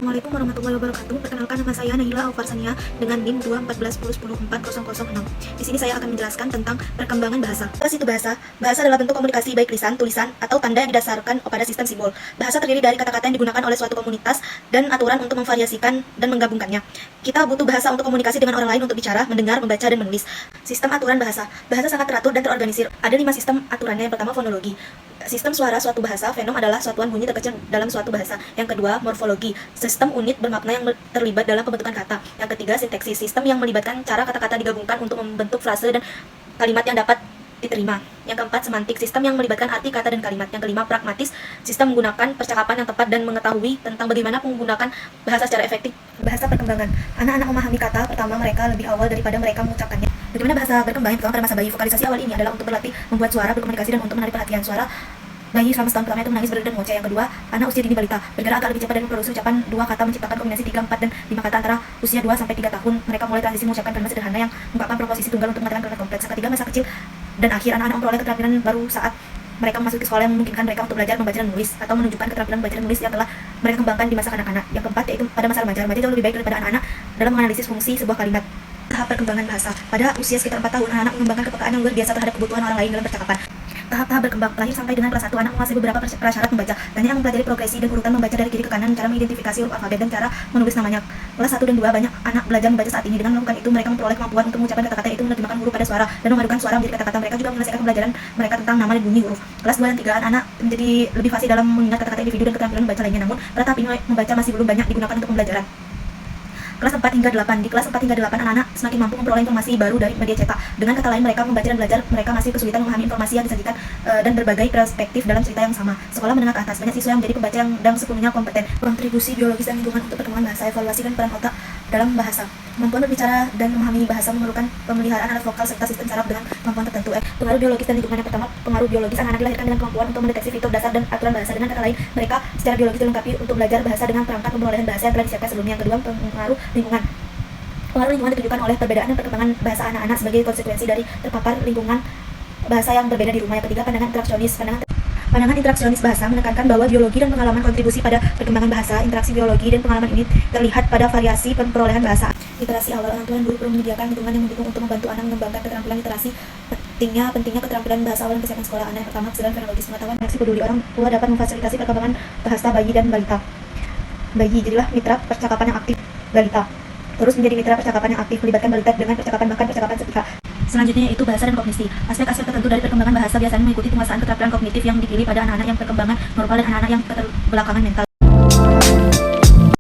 Assalamualaikum warahmatullahi wabarakatuh. Perkenalkan, nama saya Naila Alfarsania dengan NIM 21410040006. Di sini saya akan menjelaskan tentang perkembangan bahasa. Apa itu bahasa? Bahasa adalah bentuk komunikasi baik lisan, tulisan, atau tanda yang didasarkan pada sistem simbol. Bahasa terdiri dari kata-kata yang digunakan oleh suatu komunitas dan aturan untuk memvariasikan dan menggabungkannya. Kita butuh bahasa untuk komunikasi dengan orang lain untuk bicara, mendengar, membaca, dan menulis. Sistem aturan bahasa. Bahasa sangat teratur dan terorganisir. Ada 5 sistem aturannya. Yang pertama, fonologi. Sistem suara suatu bahasa. Fenom adalah satuan bunyi terkecil dalam suatu bahasa. Yang kedua, morfologi. Sistem unit bermakna yang terlibat dalam pembentukan kata. Yang ketiga, sintaksis. Sistem yang melibatkan cara kata-kata digabungkan untuk membentuk frase dan kalimat yang dapat diterima. Yang keempat, semantik. Sistem yang melibatkan arti kata dan kalimat. Yang kelima, pragmatis. Sistem menggunakan percakapan yang tepat dan mengetahui tentang bagaimana menggunakan bahasa secara efektif. Bahasa perkembangan. Anak-anak memahami kata pertama mereka lebih awal daripada mereka mengucapkannya. Bagaimana bahasa berkembang pada masa bayi? Vokalisasi awal ini adalah untuk berlatih membuat suara, berkomunikasi, dan untuk menarik perhatian. Suara bayi selama setahun pertama itu menangis, berdiri, dan mengoceh. Yang kedua, anak usia dini balita bergerak agak lebih cepat dan memproduksi ucapan 2 kata, menciptakan kombinasi 3, 4, dan 5 kata antara usia 2 sampai 3 tahun. Mereka mulai transisi mengucapkan kalimat sederhana yang mengungkapkan proposisi tunggal untuk mengatakan kalimat kompleks. Yang ketiga, masa kecil dan akhir. Anak-anak memperoleh keterampilan baru saat mereka memasuki sekolah yang memungkinkan mereka untuk belajar membaca dan menulis atau menunjukkan keterampilan membaca dan menulis yang telah mereka kembangkan di masa kanak-kanak. Yang keempat, yaitu pada masa remaja. Remaja jauh lebih baik daripada anak-anak dalam menganalisis fungsi sebuah kalimat. Tahap perkembangan bahasa. Pada usia sekitar 4 tahun, anak-anak mengembangkan kepekaan yang luar biasa terhadap kebutuhan orang lain dalam percakapan. Tahap-tahap berkembang. Lahir sampai dengan kelas 1, anak menguasai beberapa prasyarat membaca. Banyak yang mempelajari progresi dan urutan membaca dari kiri ke kanan, cara mengidentifikasi huruf alfabet, dan cara menulis namanya. Kelas 1 dan 2, banyak anak belajar membaca saat ini. Dengan melakukan itu, mereka memperoleh kemampuan untuk mengucapkan kata-kata, yaitu menerjemahkan huruf pada suara dan memadukan suara menjadi kata-kata. Mereka juga menyelesaikan pembelajaran mereka tentang nama dan bunyi huruf. Kelas 2 dan 3, anak menjadi lebih fasih dalam mengingat kata-kata individu dan keterampilan membaca lainnya. Namun, pada tahap ini membaca masih belum banyak digunakan untuk pembelajaran. Kelas 4 hingga 8. Di kelas 4 hingga 8, anak-anak semakin mampu memperoleh informasi baru dari media cetak. Dengan kata lain, mereka membaca dan belajar, mereka masih kesulitan memahami informasi yang disajikan dan berbagai perspektif dalam cerita yang sama. Sekolah menengah ke atas, banyak siswa yang menjadi pembaca yang sepenuhnya kompeten. Kontribusi biologis dan lingkungan untuk perkembangan bahasa. Evaluasi dan peran otak dalam bahasa. Kemampuan berbicara dan memahami bahasa memerlukan pemeliharaan alat vokal serta sistem saraf dengan kemampuan tertentu. Pengaruh biologis dan lingkungan. Yang pertama, pengaruh biologis. Anak-anak dilahirkan dengan kemampuan untuk mendeteksi fitur dasar dan aturan bahasa. Dengan kata lain, mereka secara biologis dilengkapi untuk belajar bahasa dengan perangkat pemrolehan bahasa yang telah disiapkan sebelumnya. Yang kedua, pengaruh lingkungan. Pengaruh lingkungan ditunjukkan oleh perbedaan dan perkembangan bahasa anak-anak sebagai konsekuensi dari terpapar lingkungan bahasa yang berbeda di rumah. Yang ketiga, pandangan interaksionis. Pandangan interaksionis bahasa menekankan bahwa biologi dan pengalaman kontribusi pada perkembangan bahasa. Interaksi biologi dan pengalaman ini terlihat pada variasi perolehan bahasa. Literasi awal. Orang tua dan guru perlu menyediakan lingkungan yang mendukung untuk membantu anak mengembangkan keterampilan literasi. Pentingnya keterampilan bahasa awal yang kesiapan sekolah anak. Yang pertama, kesadaran fenologis, pengetahuan reaksi peduli. Orang tua dapat memfasilitasi perkembangan bahasa bayi dan balita. Bayi, jadilah mitra percakapan yang aktif balita. Terus menjadi mitra percakapan yang aktif, melibatkan balita dengan percakapan, bahkan percakapan sepihak. Selanjutnya yaitu bahasa dan kognisi. Aspek-aspek tertentu dari perkembangan bahasa biasanya mengikuti penguasaan keterampilan kognitif yang dipilih pada anak-anak yang perkembangan normal dan anak-anak yang keterbelakangan mental.